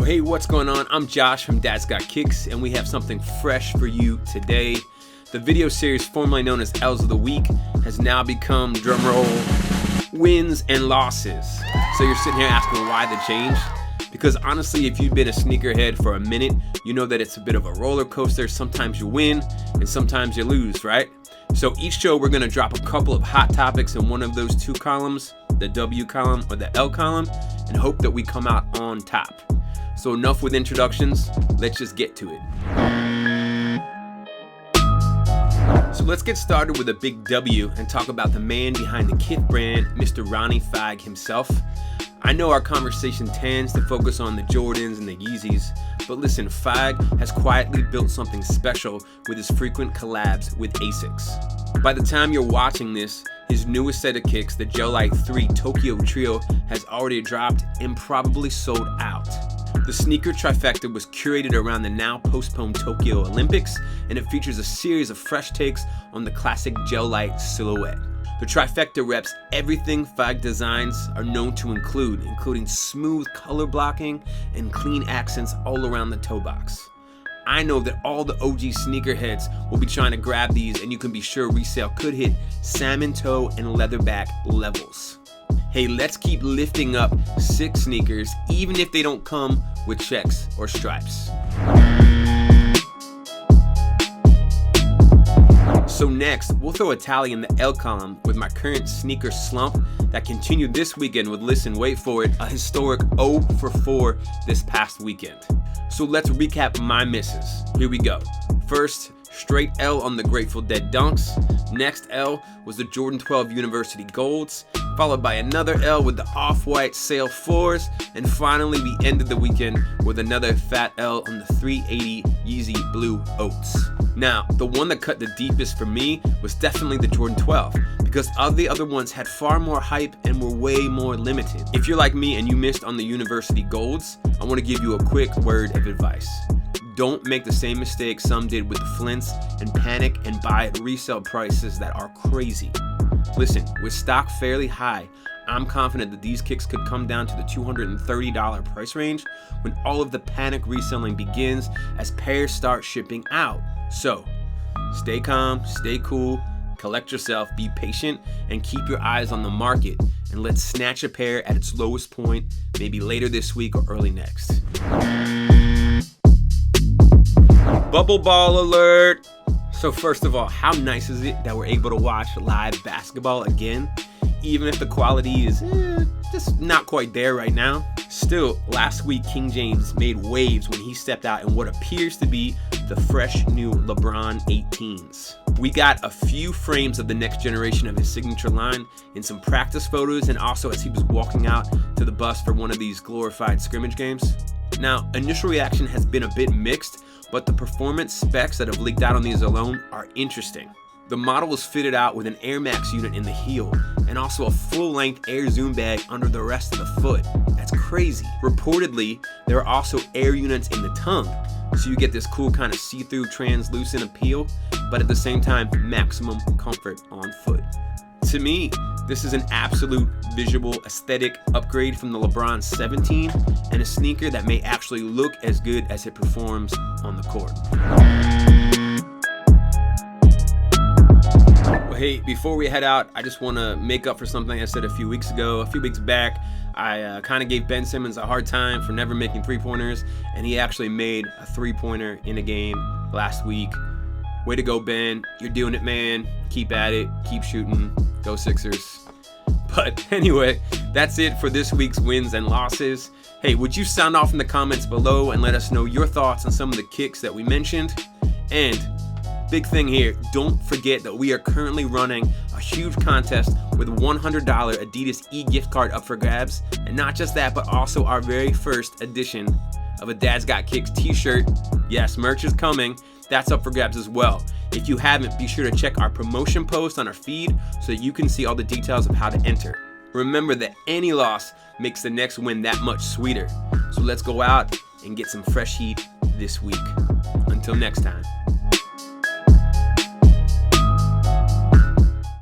Hey, what's going on? I'm Josh from Dad's Got Kicks, and we have something fresh for you today. The video series formerly known as L's of the Week has now become, drumroll, wins and losses. So you're sitting here asking why the change? Because honestly, if you've been a sneakerhead for a minute, you know that it's a bit of a roller coaster. Sometimes you win and sometimes you lose, right? So each show we're gonna drop a couple of hot topics in one of those two columns, the W column or the L column, and hope that we come out on top. So enough with introductions, let's just get to it. So let's get started with a big W and talk about the man behind the Kith brand, Mr. Ronnie Fieg himself. I know our conversation tends to focus on the Jordans and the Yeezys, but listen, Fieg has quietly built something special with his frequent collabs with ASICS. By the time you're watching this, his newest set of kicks, the Gel Lyte 3 Tokyo Trio, has already dropped and probably sold out. The sneaker trifecta was curated around the now postponed Tokyo Olympics, and it features a series of fresh takes on the classic Gel Lyte silhouette. The trifecta reps everything Fieg designs are known to include, including smooth color blocking and clean accents all around the toe box. I know that all the OG sneakerheads will be trying to grab these, and you can be sure resale could hit salmon toe and leatherback levels. Hey, let's keep lifting up sick sneakers, even if they don't come with checks or stripes. So next, we'll throw a tally in the L column with my current sneaker slump that continued this weekend with, listen, wait for it, a historic 0 for 4 this past weekend. So let's recap my misses. Here we go. First, straight L on the Grateful Dead Dunks. Next L was the Jordan 12 University Golds, followed by another L with the Off-White Sail 4s, and finally we ended the weekend with another fat L on the 380 Yeezy Blue Oats. Now, the one that cut the deepest for me was definitely the Jordan 12, because all the other ones had far more hype and were way more limited. If you're like me and you missed on the University Golds, I want to give you a quick word of advice. Don't make the same mistake some did with the Flints and panic and buy at resale prices that are crazy. Listen, with stock fairly high, I'm confident that these kicks could come down to the $230 price range when all of the panic reselling begins as pairs start shipping out. So, stay calm, stay cool, collect yourself, be patient, and keep your eyes on the market, and let's snatch a pair at its lowest point, maybe later this week or early next. Bubble ball alert! So first of all, how nice is it that we're able to watch live basketball again, even if the quality is just not quite there right now? Still, last week King James made waves when he stepped out in what appears to be the fresh new LeBron 18s. We got a few frames of the next generation of his signature line in some practice photos, and also as he was walking out to the bus for one of these glorified scrimmage games. Now, initial reaction has been a bit mixed, but the performance specs that have leaked out on these alone are interesting. The model was fitted out with an Air Max unit in the heel and also a full-length Air Zoom bag under the rest of the foot. That's crazy. Reportedly, there are also Air units in the tongue, so you get this cool kind of see-through translucent appeal, but at the same time, maximum comfort on foot. To me, this is an absolute visual aesthetic upgrade from the LeBron 17 and a sneaker that may actually look as good as it performs on the court. Well, hey, before we head out, I just want to make up for something I said a few weeks ago. A few weeks back, I kind of gave Ben Simmons a hard time for never making three-pointers, and he actually made a three-pointer in a game last week. Way to go, Ben. You're doing it, man. Keep at it. Keep shooting. Go Sixers. But anyway, that's it for this week's wins and losses. Hey, would you sound off in the comments below and let us know your thoughts on some of the kicks that we mentioned? And big thing here, don't forget that we are currently running a huge contest with a $100 Adidas e-gift card up for grabs. And not just that, but also our very first edition of a Dad's Got Kicks t-shirt. Yes, merch is coming. That's up for grabs as well. If you haven't, be sure to check our promotion post on our feed so you can see all the details of how to enter. Remember that any loss makes the next win that much sweeter. So let's go out and get some fresh heat this week. Until next time.